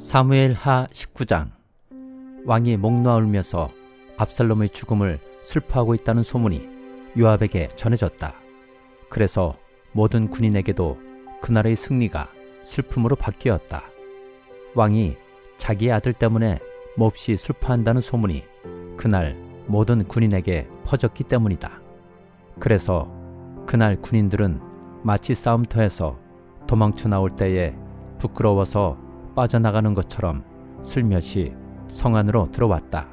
사무엘하 19장. 왕이 목 놓아 울면서 압살롬의 죽음을 슬퍼하고 있다는 소문이 요압에게 전해졌다. 그래서 모든 군인에게도 그날의 승리가 슬픔으로 바뀌었다. 왕이 자기의 아들 때문에 몹시 슬퍼한다는 소문이 그날 모든 군인에게 퍼졌기 때문이다. 그래서 그날 군인들은 마치 싸움터에서 도망쳐 나올 때에 부끄러워서 빠져나가는 것처럼 슬며시 성 안으로 들어왔다.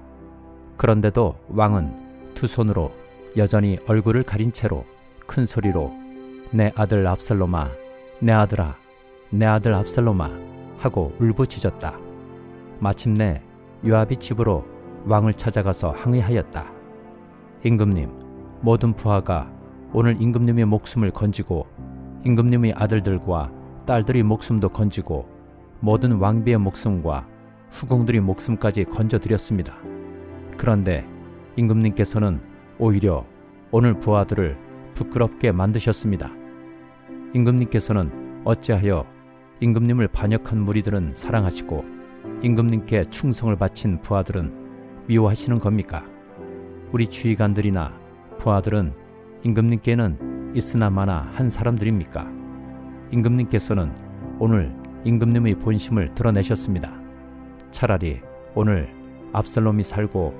그런데도 왕은 두 손으로 여전히 얼굴을 가린 채로 큰 소리로 내 아들 압살롬아, 내 아들아, 내 아들 압살롬아 하고 울부짖었다. 마침내 요압이 집으로 왕을 찾아가서 항의하였다. 임금님, 모든 부하가 오늘 임금님의 목숨을 건지고 임금님의 아들들과 딸들의 목숨도 건지고 모든 왕비의 목숨과 후궁들의 목숨까지 건져드렸습니다. 그런데 임금님께서는 오히려 오늘 부하들을 부끄럽게 만드셨습니다. 임금님께서는 어찌하여 임금님을 반역한 무리들은 사랑하시고 임금님께 충성을 바친 부하들은 미워하시는 겁니까? 우리 주의관들이나 부하들은 임금님께는 있으나마나 한 사람들입니까? 임금님께서는 오늘 임금님의 본심을 드러내셨습니다. 차라리 오늘 압살롬이 살고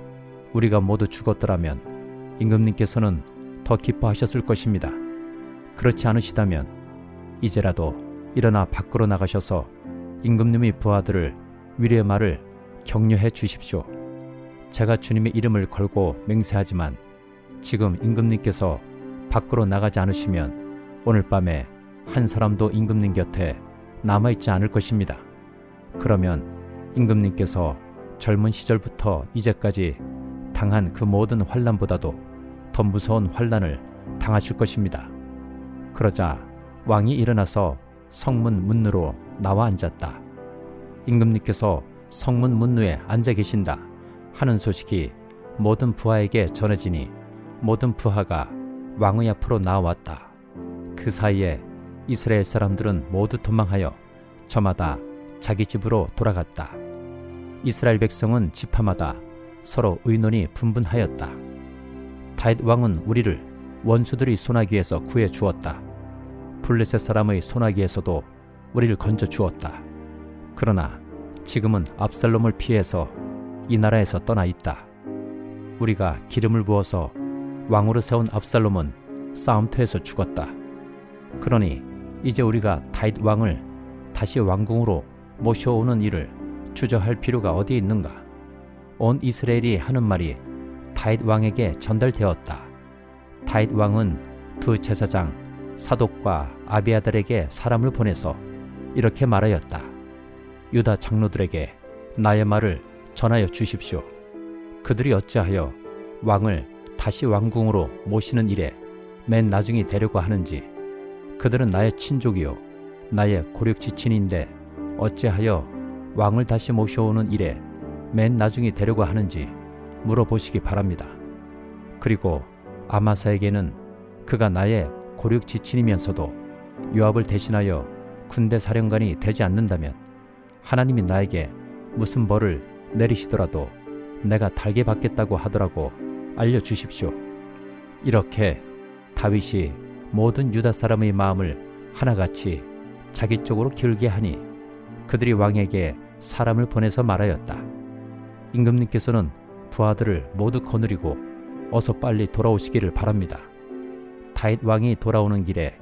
우리가 모두 죽었더라면 임금님께서는 더 기뻐하셨을 것입니다. 그렇지 않으시다면 이제라도 일어나 밖으로 나가셔서 임금님의 부하들을 위로의 말을 격려해 주십시오. 제가 주님의 이름을 걸고 맹세하지만 지금 임금님께서 밖으로 나가지 않으시면 오늘 밤에 한 사람도 임금님 곁에 남아있지 않을 것입니다. 그러면 임금님께서 젊은 시절부터 이제까지 당한 그 모든 환난보다도 더 무서운 환난을 당하실 것입니다. 그러자 왕이 일어나서 성문 문으로 나와 앉았다. 임금님께서 성문 문루에 앉아 계신다 하는 소식이 모든 부하에게 전해지니 모든 부하가 왕의 앞으로 나왔다. 그 사이에 이스라엘 사람들은 모두 도망하여 저마다 자기 집으로 돌아갔다. 이스라엘 백성은 지파마다 서로 의논이 분분하였다. 다윗 왕은 우리를 원수들의 손아귀에서 구해 주었다. 블레셋 사람의 손아귀에서도 우리를 건져 주었다. 그러나 지금은 압살롬을 피해서 이 나라에서 떠나 있다. 우리가 기름을 부어서 왕으로 세운 압살롬은 싸움터에서 죽었다. 그러니 이제 우리가 다윗 왕을 다시 왕궁으로 모셔오는 일을 주저할 필요가 어디에 있는가? 온 이스라엘이 하는 말이 다윗 왕에게 전달되었다. 다윗 왕은 두 제사장 사독과 아비아달에게 사람을 보내서 이렇게 말하였다. 유다 장로들에게 나의 말을 전하여 주십시오. 그들이 어찌하여 왕을 다시 왕궁으로 모시는 일에 맨 나중에 되려고 하는지, 그들은 나의 친족이요 나의 고륙지친인데 어찌하여 왕을 다시 모셔오는 일에 맨 나중에 되려고 하는지 물어보시기 바랍니다. 그리고 아마사에게는 그가 나의 고륙지친이면서도 요압을 대신하여 군대 사령관이 되지 않는다면 하나님이 나에게 무슨 벌을 내리시더라도 내가 달게 받겠다고 하더라고 알려주십시오. 이렇게 다윗이 모든 유다 사람의 마음을 하나같이 자기 쪽으로 기울게 하니 그들이 왕에게 사람을 보내서 말하였다. 임금님께서는 부하들을 모두 거느리고 어서 빨리 돌아오시기를 바랍니다. 다윗 왕이 돌아오는 길에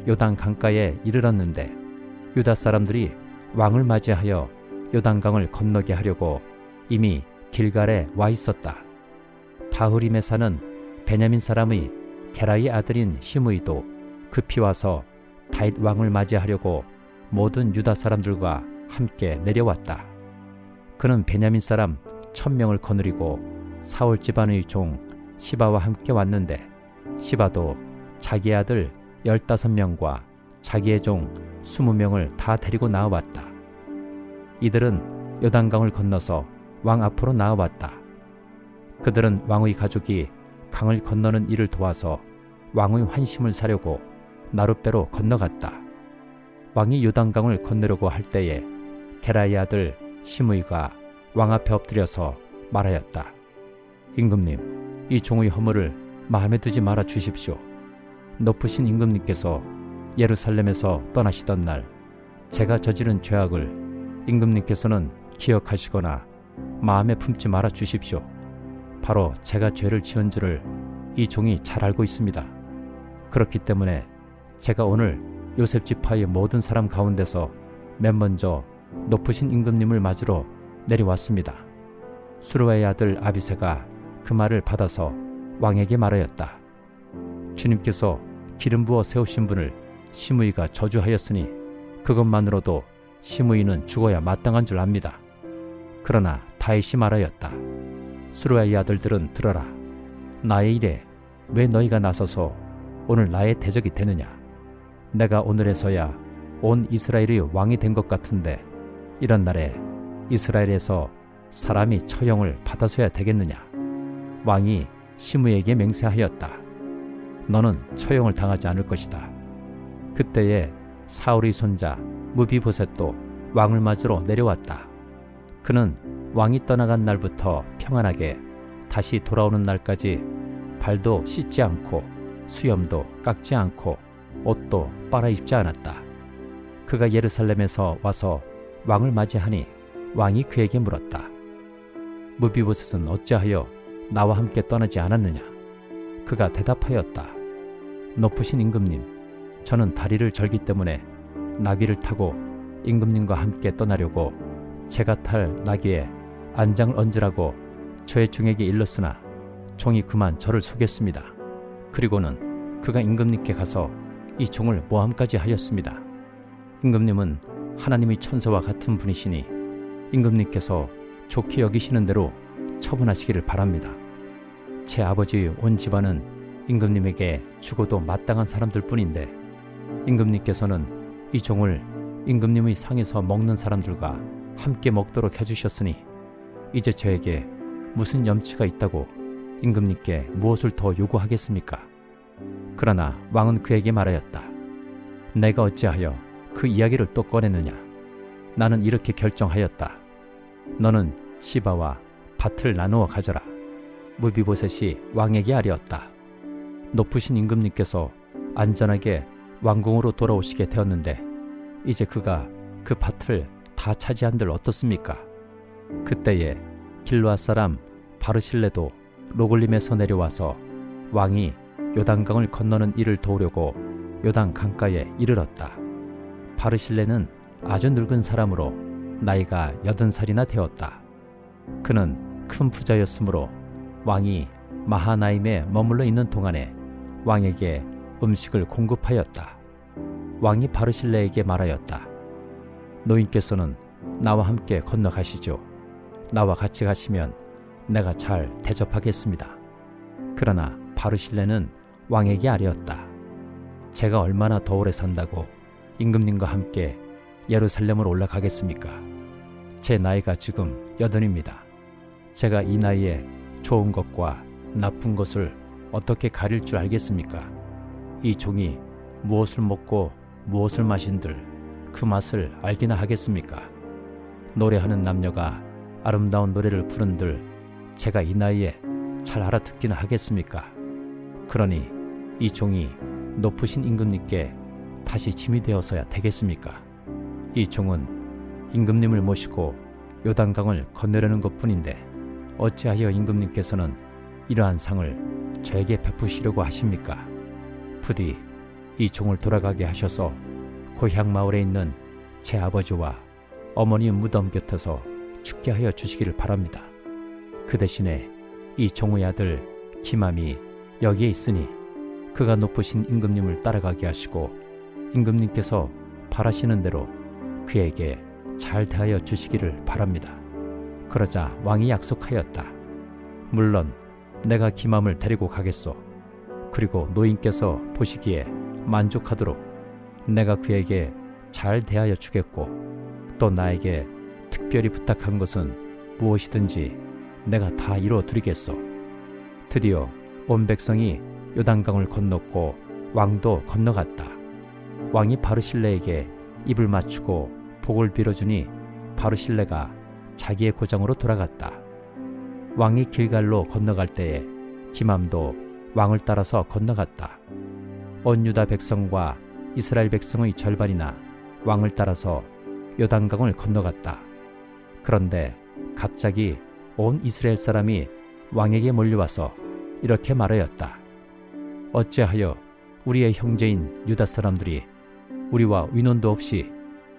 요단 강가에 이르렀는데 유다 사람들이 왕을 맞이하여 요단강을 건너게 하려고 이미 길갈에 와 있었다. 바흐림에 사는 베냐민 사람의 게라의 아들인 시므이도 급히 와서 다윗 왕을 맞이하려고 모든 유다 사람들과 함께 내려왔다. 그는 베냐민 사람 1000명을 거느리고 사울 집안의 종 시바와 함께 왔는데 시바도 자기 아들 15명과 자기의 종 20명을 다 데리고 나와왔다. 이들은 요단강을 건너서 왕 앞으로 나와왔다. 그들은 왕의 가족이 강을 건너는 일을 도와서 왕의 환심을 사려고 나룻배로 건너갔다. 왕이 요단강을 건너려고 할 때에 게라의 아들 시므이가 왕 앞에 엎드려서 말하였다. 임금님, 이 종의 허물을 마음에 두지 말아 주십시오. 높으신 임금님께서 예루살렘에서 떠나시던 날 제가 저지른 죄악을 임금님께서는 기억하시거나 마음에 품지 말아 주십시오. 바로 제가 죄를 지은 줄을 이 종이 잘 알고 있습니다. 그렇기 때문에 제가 오늘 요셉 지파의 모든 사람 가운데서 맨 먼저 높으신 임금님을 맞으러 내려왔습니다. 수르의 아들 아비새가 그 말을 받아서 왕에게 말하였다. 주님께서 기름 부어 세우신 분을 시므이가 저주하였으니 그것만으로도 시므이는 죽어야 마땅한 줄 압니다. 그러나 다윗이 말하였다. 수르의 아들들은 들어라. 나의 일에 왜 너희가 나서서 오늘 나의 대적이 되느냐? 내가 오늘에서야 온 이스라엘의 왕이 된 것 같은데 이런 날에 이스라엘에서 사람이 처형을 받아서야 되겠느냐? 왕이 시므이에게 맹세하였다. 너는 처형을 당하지 않을 것이다. 그때에 사울의 손자 무비보셋도 왕을 맞으러 내려왔다. 그는 왕이 떠나간 날부터 평안하게 다시 돌아오는 날까지 발도 씻지 않고 수염도 깎지 않고 옷도 빨아입지 않았다. 그가 예루살렘에서 와서 왕을 맞이하니 왕이 그에게 물었다. 무비보셋은 어찌하여 나와 함께 떠나지 않았느냐? 그가 대답하였다. 높으신 임금님, 저는 다리를 절기 때문에 나귀를 타고 임금님과 함께 떠나려고 제가 탈 나귀에 안장을 얹으라고 저의 종에게 일렀으나 종이 그만 저를 속였습니다. 그리고는 그가 임금님께 가서 이 종을 모함까지 하였습니다. 임금님은 하나님의 천사와 같은 분이시니 임금님께서 좋게 여기시는 대로 처분하시기를 바랍니다. 제 아버지의 온 집안은 임금님에게 죽어도 마땅한 사람들 뿐인데 임금님께서는 이 종을 임금님의 상에서 먹는 사람들과 함께 먹도록 해주셨으니 이제 저에게 무슨 염치가 있다고 임금님께 무엇을 더 요구하겠습니까? 그러나 왕은 그에게 말하였다. 내가 어찌하여 그 이야기를 또 꺼내느냐? 나는 이렇게 결정하였다. 너는 시바와 밭을 나누어 가져라. 무비보셋이 왕에게 아뢰었다. 높으신 임금님께서 안전하게 왕궁으로 돌아오시게 되었는데 이제 그가 그 밭을 다 차지한들 어떻습니까? 그때에 길르앗 사람 바르실레도 로글림에서 내려와서 왕이 요단강을 건너는 일을 도우려고 요단 강가에 이르렀다. 바르실레는 아주 늙은 사람으로 나이가 80살이나 되었다. 그는 큰 부자였으므로 왕이 마하나임에 머물러 있는 동안에 왕에게 음식을 공급하였다. 왕이 바르실레에게 말하였다. 노인께서는 나와 함께 건너가시죠. 나와 같이 가시면 내가 잘 대접하겠습니다. 그러나 바르실레는 왕에게 아뢰었다. 제가 얼마나 더 오래 산다고 임금님과 함께 예루살렘으로 올라가겠습니까? 제 나이가 지금 80입니다. 제가 이 나이에 좋은 것과 나쁜 것을 어떻게 가릴 줄 알겠습니까? 이 종이 무엇을 먹고 무엇을 마신들 그 맛을 알기나 하겠습니까? 노래하는 남녀가 아름다운 노래를 부른들 제가 이 나이에 잘 알아듣기나 하겠습니까? 그러니 이 종이 높으신 임금님께 다시 짐이 되어서야 되겠습니까? 이 종은 임금님을 모시고 요단강을 건너려는 것뿐인데 어찌하여 임금님께서는 이러한 상을 저에게 베푸시려고 하십니까? 부디 이 종을 돌아가게 하셔서 고향 마을에 있는 제 아버지와 어머니의 무덤 곁에서 죽게 하여 주시기를 바랍니다. 그 대신에 이 종의 아들 기맘이 여기에 있으니 그가 높으신 임금님을 따라가게 하시고 임금님께서 바라시는 대로 그에게 잘 대하여 주시기를 바랍니다. 그러자 왕이 약속하였다. 물론 내가 기맘을 데리고 가겠소. 그리고 노인께서 보시기에 만족하도록 내가 그에게 잘 대하여 주겠고 또 나에게 특별히 부탁한 것은 무엇이든지 내가 다 이루어 드리겠소. 드디어 온 백성이 요단강을 건넜고 왕도 건너갔다. 왕이 바르실레에게 입을 맞추고 복을 빌어주니 바르실레가 자기의 고장으로 돌아갔다. 왕이 길갈로 건너갈 때에 기맘도 왕을 따라서 건너갔다. 온 유다 백성과 이스라엘 백성의 절반이나 왕을 따라서 요단강을 건너갔다. 그런데 갑자기 온 이스라엘 사람이 왕에게 몰려와서 이렇게 말하였다. 어찌하여 우리의 형제인 유다 사람들이 우리와 위논도 없이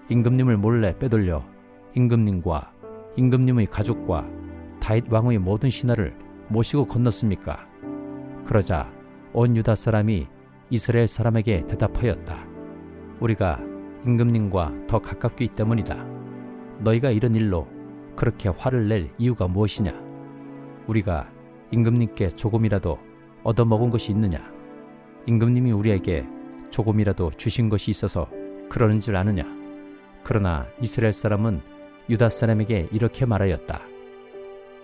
임금님을 몰래 빼돌려 임금님과 임금님의 가족과 다윗 왕의 모든 신하를 모시고 건넜습니까? 그러자 온 유다 사람이 이스라엘 사람에게 대답하였다. 우리가 임금님과 더 가깝기 때문이다. 너희가 이런 일로 그렇게 화를 낼 이유가 무엇이냐? 우리가 임금님께 조금이라도 얻어먹은 것이 있느냐? 임금님이 우리에게 조금이라도 주신 것이 있어서 그러는 줄 아느냐? 그러나 이스라엘 사람은 유다 사람에게 이렇게 말하였다.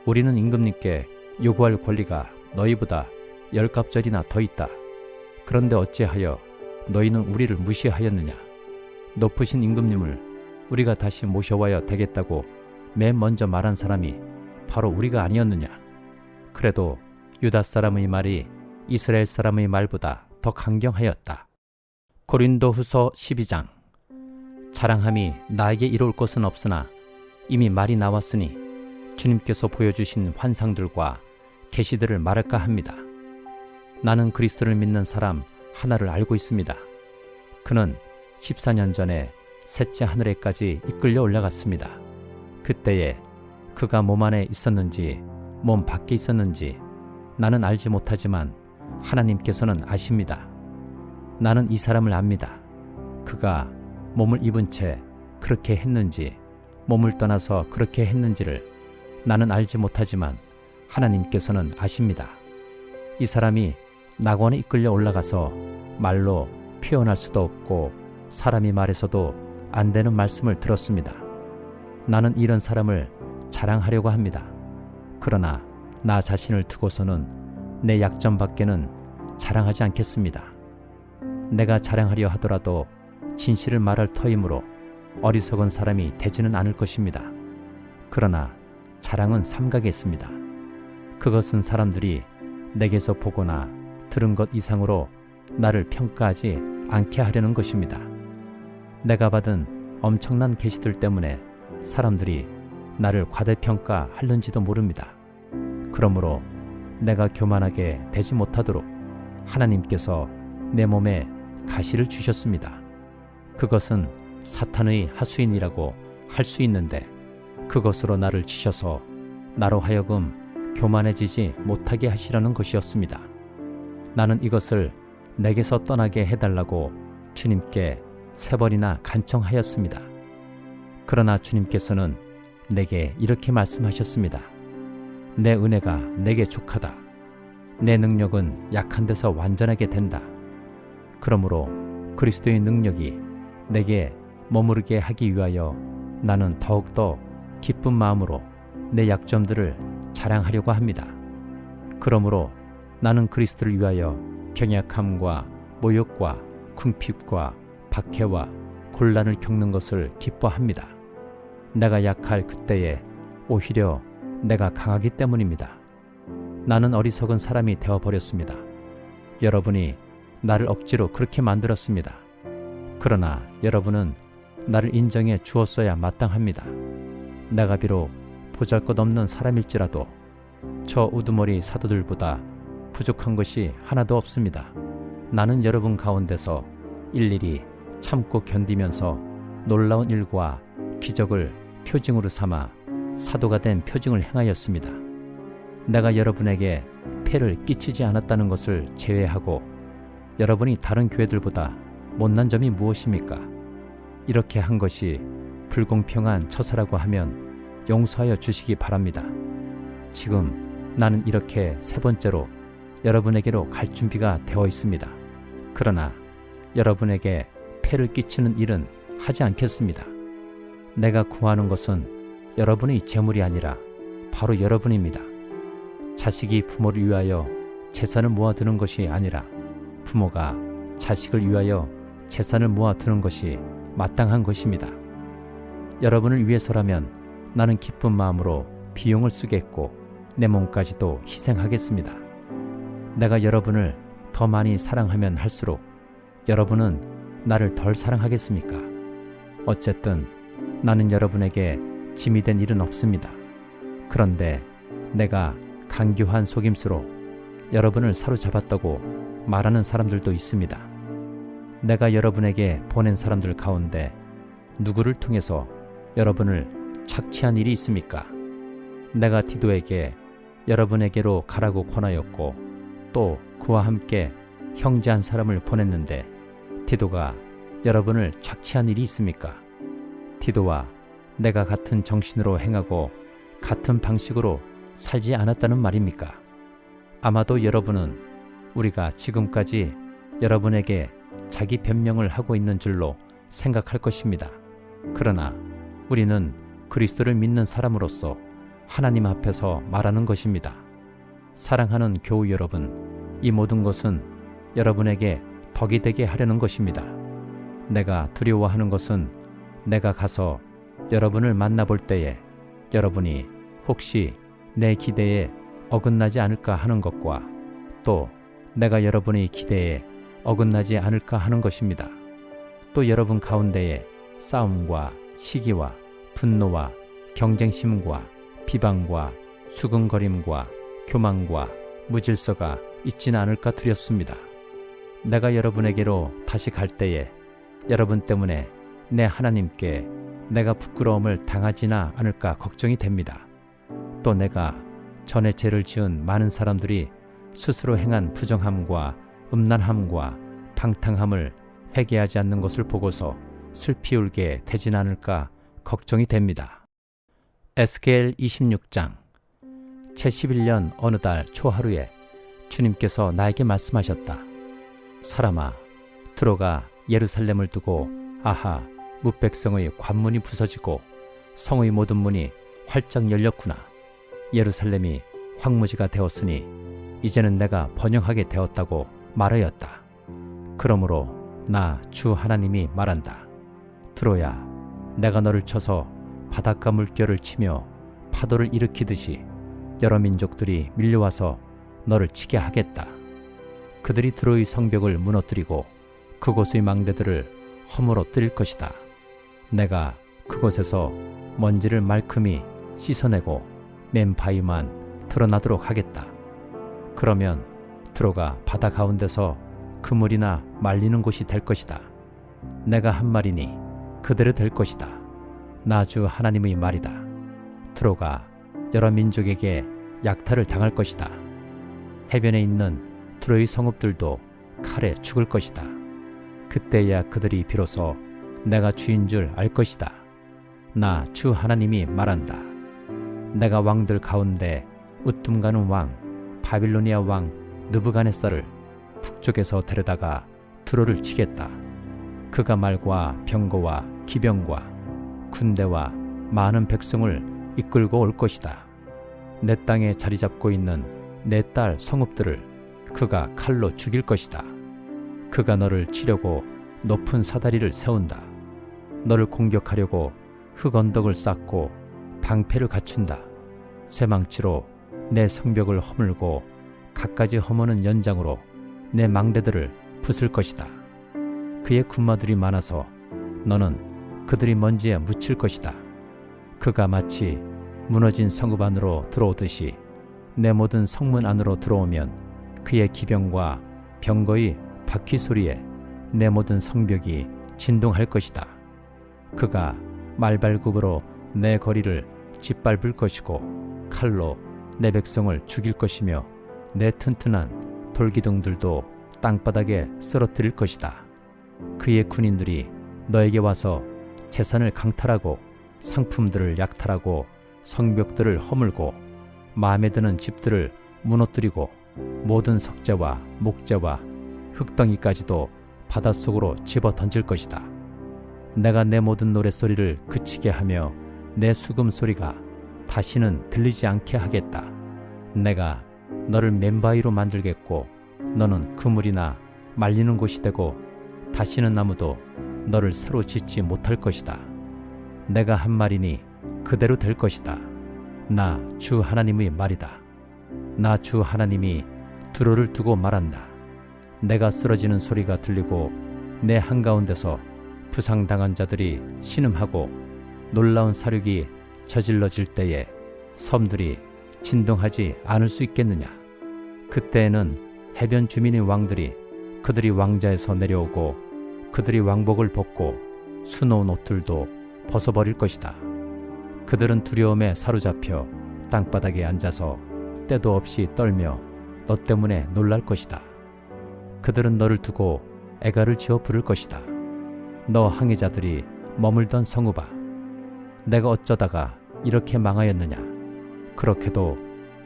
우리는 임금님께 요구할 권리가 너희보다 10갑절이나 더 있다. 그런데 어찌하여 너희는 우리를 무시하였느냐? 높으신 임금님을 우리가 다시 모셔와야 되겠다고 맨 먼저 말한 사람이 바로 우리가 아니었느냐? 그래도 유다 사람의 말이 이스라엘 사람의 말보다 더 강경하였다. 고린도후서 12장. 자랑함이 나에게 이룰 것은 없으나 이미 말이 나왔으니 주님께서 보여주신 환상들과 계시들을 말할까 합니다. 나는 그리스도를 믿는 사람 하나를 알고 있습니다. 그는 14년 전에 셋째 하늘에까지 이끌려 올라갔습니다. 그때에 그가 몸 안에 있었는지 몸 밖에 있었는지 나는 알지 못하지만 하나님께서는 아십니다. 나는 이 사람을 압니다. 그가 몸을 입은 채 그렇게 했는지 몸을 떠나서 그렇게 했는지를 나는 알지 못하지만 하나님께서는 아십니다. 이 사람이 낙원에 이끌려 올라가서 말로 표현할 수도 없고 사람이 말해서도 안 되는 말씀을 들었습니다. 나는 이런 사람을 자랑하려고 합니다. 그러나 나 자신을 두고서는 내 약점밖에는 자랑하지 않겠습니다. 내가 자랑하려 하더라도 진실을 말할 터이므로 어리석은 사람이 되지는 않을 것입니다. 그러나 자랑은 삼가겠습니다. 그것은 사람들이 내게서 보거나 들은 것 이상으로 나를 평가하지 않게 하려는 것입니다. 내가 받은 엄청난 계시들 때문에 사람들이 나를 과대평가하는지도 모릅니다. 그러므로 내가 교만하게 되지 못하도록 하나님께서 내 몸에 가시를 주셨습니다. 그것은 사탄의 하수인이라고 할 수 있는데 그것으로 나를 치셔서 나로 하여금 교만해지지 못하게 하시려는 것이었습니다. 나는 이것을 내게서 떠나게 해달라고 주님께 3번이나 간청하였습니다. 그러나 주님께서는 내게 이렇게 말씀하셨습니다. 내 은혜가 내게 족하다. 내 능력은 약한 데서 완전하게 된다. 그러므로 그리스도의 능력이 내게 머무르게 하기 위하여 나는 더욱더 기쁜 마음으로 내 약점들을 자랑하려고 합니다. 그러므로 나는 그리스도를 위하여 병약함과 모욕과 궁핍과 박해와 곤란을 겪는 것을 기뻐합니다. 내가 약할 그때에 오히려 내가 강하기 때문입니다. 나는 어리석은 사람이 되어버렸습니다. 여러분이 나를 억지로 그렇게 만들었습니다. 그러나 여러분은 나를 인정해 주었어야 마땅합니다. 내가 비록 보잘것없는 사람일지라도 저 우두머리 사도들보다 부족한 것이 하나도 없습니다. 나는 여러분 가운데서 일일이 참고 견디면서 놀라운 일과 기적을 표징으로 삼아 사도가 된 표징을 행하였습니다. 내가 여러분에게 폐를 끼치지 않았다는 것을 제외하고 여러분이 다른 교회들보다 못난 점이 무엇입니까? 이렇게 한 것이 불공평한 처사라고 하면 용서하여 주시기 바랍니다. 지금 나는 이렇게 3번째로 여러분에게로 갈 준비가 되어 있습니다. 그러나 여러분에게 폐를 끼치는 일은 하지 않겠습니다. 내가 구하는 것은 여러분의 재물이 아니라 바로 여러분입니다. 자식이 부모를 위하여 재산을 모아두는 것이 아니라 부모가 자식을 위하여 재산을 모아두는 것이 마땅한 것입니다. 여러분을 위해서라면 나는 기쁜 마음으로 비용을 쓰겠고 내 몸까지도 희생하겠습니다. 내가 여러분을 더 많이 사랑하면 할수록 여러분은 나를 덜 사랑하겠습니까? 어쨌든 나는 여러분에게 짐이 된 일은 없습니다. 그런데 내가 간교한 속임수로 여러분을 사로잡았다고 말하는 사람들도 있습니다. 내가 여러분에게 보낸 사람들 가운데 누구를 통해서 여러분을 착취한 일이 있습니까? 내가 디도에게 여러분에게로 가라고 권하였고 또 그와 함께 형제 한 사람을 보냈는데 디도가 여러분을 착취한 일이 있습니까? 디도와 내가 같은 정신으로 행하고 같은 방식으로 살지 않았다는 말입니까? 아마도 여러분은 우리가 지금까지 여러분에게 자기 변명을 하고 있는 줄로 생각할 것입니다. 그러나 우리는 그리스도를 믿는 사람으로서 하나님 앞에서 말하는 것입니다. 사랑하는 교우 여러분, 이 모든 것은 여러분에게 덕이 되게 하려는 것입니다. 내가 두려워하는 것은 내가 가서 여러분을 만나볼 때에 여러분이 혹시 내 기대에 어긋나지 않을까 하는 것과 또 내가 여러분의 기대에 어긋나지 않을까 하는 것입니다. 또 여러분 가운데에 싸움과 시기와 분노와 경쟁심과 비방과 수근거림과 교만과 무질서가 있지는 않을까 두렵습니다. 내가 여러분에게로 다시 갈 때에 여러분 때문에 내 하나님께 내가 부끄러움을 당하지나 않을까 걱정이 됩니다. 또 내가 전에 죄를 지은 많은 사람들이 스스로 행한 부정함과 음란함과 방탕함을 회개하지 않는 것을 보고서 슬피 울게 되진 않을까 걱정이 됩니다. 에스겔 26장 제11년 어느 달 초하루에 주님께서 나에게 말씀하셨다. 사람아, 들어가 예루살렘을 두고 아하, 뭇백성의 관문이 부서지고 성의 모든 문이 활짝 열렸구나. 예루살렘이 황무지가 되었으니 이제는 내가 번영하게 되었다고 말하였다. 그러므로 나 주 하나님이 말한다. 들어야 내가 너를 쳐서 바닷가 물결을 치며 파도를 일으키듯이 여러 민족들이 밀려와서 너를 치게 하겠다. 그들이 드로의 성벽을 무너뜨리고 그곳의 망대들을 허물어뜨릴 것이다. 내가 그곳에서 먼지를 말끔히 씻어내고 맨 바위만 드러나도록 하겠다. 그러면 드로가 바다 가운데서 그물이나 말리는 곳이 될 것이다. 내가 한 말이니 그대로 될 것이다. 나 주 하나님의 말이다. 드로가 여러 민족에게 약탈을 당할 것이다. 해변에 있는 드로의 성읍들도 칼에 죽을 것이다. 그때야 그들이 비로소 내가 주인 줄 알 것이다. 나 주 하나님이 말한다. 내가 왕들 가운데 우뜸 가는 왕 바빌로니아 왕 느부갓네살을 북쪽에서 데려다가 두로를 치겠다. 그가 말과 병거와 기병과 군대와 많은 백성을 이끌고 올 것이다. 내 땅에 자리 잡고 있는 내 딸 성읍들을 그가 칼로 죽일 것이다. 그가 너를 치려고 높은 사다리를 세운다. 너를 공격하려고 흙언덕을 쌓고 방패를 갖춘다. 쇠망치로 내 성벽을 허물고 갖가지 허무는 연장으로 내 망대들을 부술 것이다. 그의 군마들이 많아서 너는 그들이 먼지에 묻힐 것이다. 그가 마치 무너진 성읍 안으로 들어오듯이 내 모든 성문 안으로 들어오면 그의 기병과 병거의 바퀴 소리에 내 모든 성벽이 진동할 것이다. 그가 말발굽으로 내 거리를 짓밟을 것이고 칼로 내 백성을 죽일 것이며 내 튼튼한 돌기둥들도 땅바닥에 쓰러뜨릴 것이다. 그의 군인들이 너에게 와서 재산을 강탈하고 상품들을 약탈하고 성벽들을 허물고 마음에 드는 집들을 무너뜨리고 모든 석재와 목재와 흙덩이까지도 바닷속으로 집어던질 것이다. 내가 내 모든 노랫소리를 그치게 하며 내 수금소리가 다시는 들리지 않게 하겠다. 내가 너를 맨바위로 만들겠고 너는 그물이나 말리는 곳이 되고 다시는 아무도 너를 새로 짓지 못할 것이다. 내가 한 말이니 그대로 될 것이다. 나 주 하나님의 말이다. 나 주 하나님이 두로를 두고 말한다. 내가 쓰러지는 소리가 들리고 내 한가운데서 부상당한 자들이 신음하고 놀라운 사륙이 저질러질 때에 섬들이 진동하지 않을 수 있겠느냐. 그때에는 해변 주민의 왕들이 그들이 왕자에서 내려오고 그들이 왕복을 벗고 수놓은 옷들도 벗어버릴 것이다. 그들은 두려움에 사로잡혀 땅바닥에 앉아서 때도 없이 떨며 너 때문에 놀랄 것이다. 그들은 너를 두고 애가를 지어 부를 것이다. 너 항해자들이 머물던 성읍아, 내가 어쩌다가 이렇게 망하였느냐. 그렇게도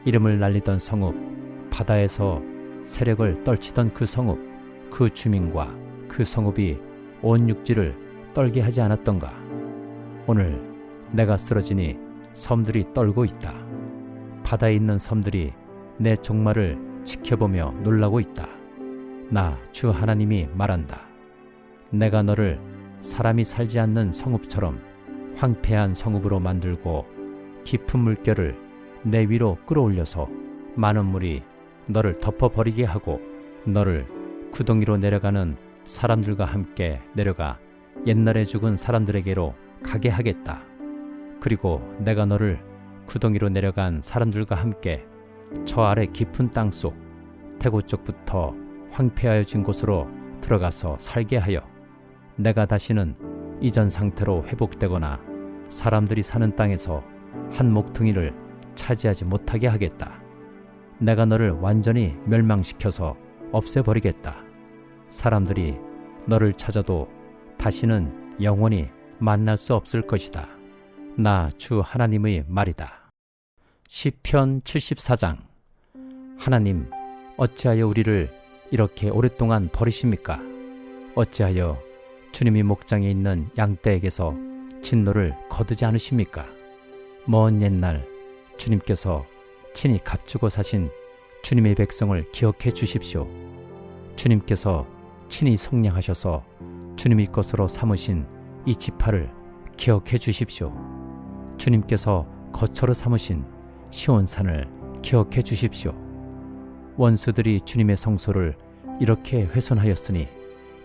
이름을 날리던 성읍, 바다에서 세력을 떨치던 그 성읍, 그 주민과 그 성읍이 온 육지를 떨게 하지 않았던가. 오늘 내가 쓰러지니 섬들이 떨고 있다. 바다에 있는 섬들이 내 종말을 지켜보며 놀라고 있다. 나 주 하나님이 말한다. 내가 너를 사람이 살지 않는 성읍처럼 황폐한 성읍으로 만들고 깊은 물결을 내 위로 끌어올려서 많은 물이 너를 덮어버리게 하고 너를 구덩이로 내려가는 사람들과 함께 내려가 옛날에 죽은 사람들에게로 가게 하겠다. 그리고 내가 너를 구덩이로 내려간 사람들과 함께 저 아래 깊은 땅속 태고 쪽부터 황폐하여진 곳으로 들어가서 살게 하여 내가 다시는 이전 상태로 회복되거나 사람들이 사는 땅에서 한 목퉁이를 차지하지 못하게 하겠다. 내가 너를 완전히 멸망시켜서 없애버리겠다. 사람들이 너를 찾아도 다시는 영원히 만날 수 없을 것이다. 나 주 하나님의 말이다. 시편 74장. 하나님, 어찌하여 우리를 이렇게 오랫동안 버리십니까? 어찌하여 주님이 목장에 있는 양떼에게서 진노를 거두지 않으십니까? 먼 옛날 주님께서 친히 값주고 사신 주님의 백성을 기억해 주십시오. 주님께서 친히 속량하셔서 주님의 것으로 삼으신 이 지파를 기억해 주십시오. 주님께서 거처로 삼으신 시온산을 기억해 주십시오. 원수들이 주님의 성소를 이렇게 훼손하였으니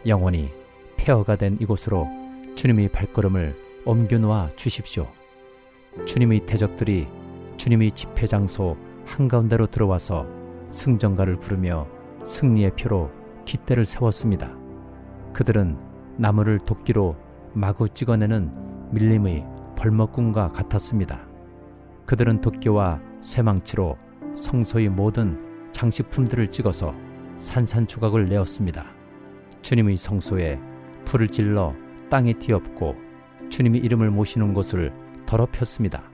영원히 폐허가 된 이곳으로 주님의 발걸음을 옮겨놓아 주십시오. 주님의 대적들이 주님의 집회 장소 한가운데로 들어와서 승전가를 부르며 승리의 표로 깃대를 세웠습니다. 그들은 나무를 도끼로 마구 찍어내는 밀림의 벌목꾼과 같았습니다. 그들은 도끼와 쇠망치로 성소의 모든 장식품들을 찍어서 산산조각을 내었습니다. 주님의 성소에 불을 질러 땅에 뒤엎고 주님의 이름을 모시는 곳을 더럽혔습니다.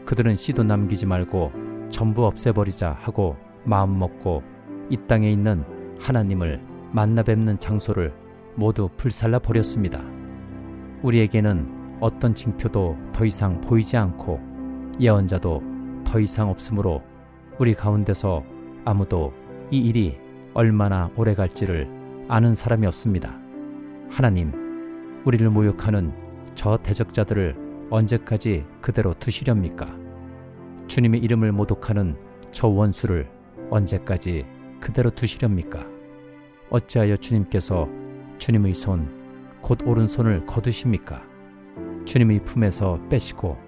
그들은 씨도 남기지 말고 전부 없애버리자 하고 마음먹고 이 땅에 있는 하나님을 만나 뵙는 장소를 모두 불살라 버렸습니다. 우리에게는 어떤 징표도 더 이상 보이지 않고 예언자도 더 이상 없으므로 우리 가운데서 아무도 이 일이 얼마나 오래 갈지를 아는 사람이 없습니다. 하나님, 우리를 모욕하는 저 대적자들을 언제까지 그대로 두시렵니까? 주님의 이름을 모독하는 저 원수를 언제까지 그대로 두시렵니까? 어찌하여 주님께서 주님의 손, 곧 오른손을 거두십니까? 주님의 품에서 빼시고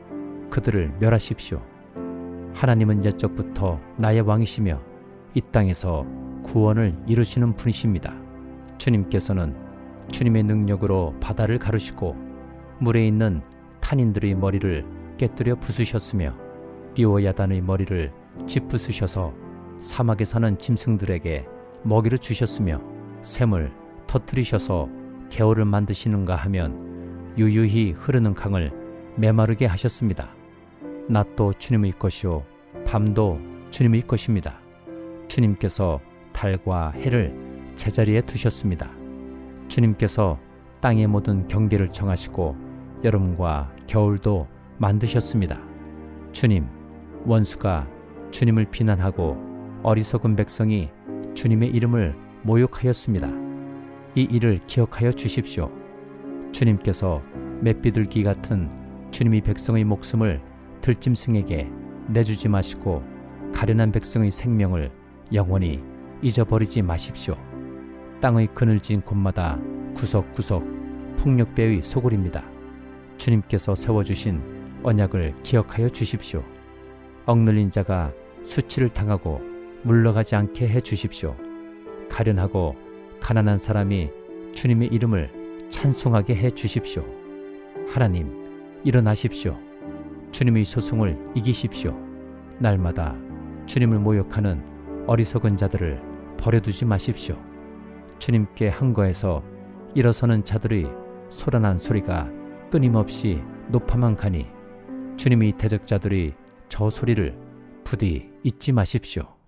그들을 멸하십시오. 하나님은 옛적부터 나의 왕이시며 이 땅에서 구원을 이루시는 분이십니다. 주님께서는 주님의 능력으로 바다를 가르시고 물에 있는 탄인들의 머리를 깨뜨려 부수셨으며 리오야단의 머리를 짚부수셔서 사막에 사는 짐승들에게 먹이를 주셨으며 샘을 터뜨리셔서 개울을 만드시는가 하면 유유히 흐르는 강을 메마르게 하셨습니다. 낮도 주님의 것이요 밤도 주님의 것입니다. 주님께서 달과 해를 제자리에 두셨습니다. 주님께서 땅의 모든 경계를 정하시고 여름과 겨울도 만드셨습니다. 주님, 원수가 주님을 비난하고 어리석은 백성이 주님의 이름을 모욕하였습니다. 이 일을 기억하여 주십시오. 주님께서 맷비둘기 같은 주님이 백성의 목숨을 들짐승에게 내주지 마시고 가련한 백성의 생명을 영원히 잊어버리지 마십시오. 땅의 그늘진 곳마다 구석구석 폭력배의 소굴입니다. 주님께서 세워주신 언약을 기억하여 주십시오. 억눌린 자가 수치를 당하고 물러가지 않게 해 주십시오. 가련하고 가난한 사람이 주님의 이름을 찬송하게 해 주십시오. 하나님, 일어나십시오. 주님의 소송을 이기십시오. 날마다 주님을 모욕하는 어리석은 자들을 버려두지 마십시오. 주님께 항거해서 일어서는 자들의 소란한 소리가 끊임없이 높아만 가니 주님의 대적자들의 저 소리를 부디 잊지 마십시오.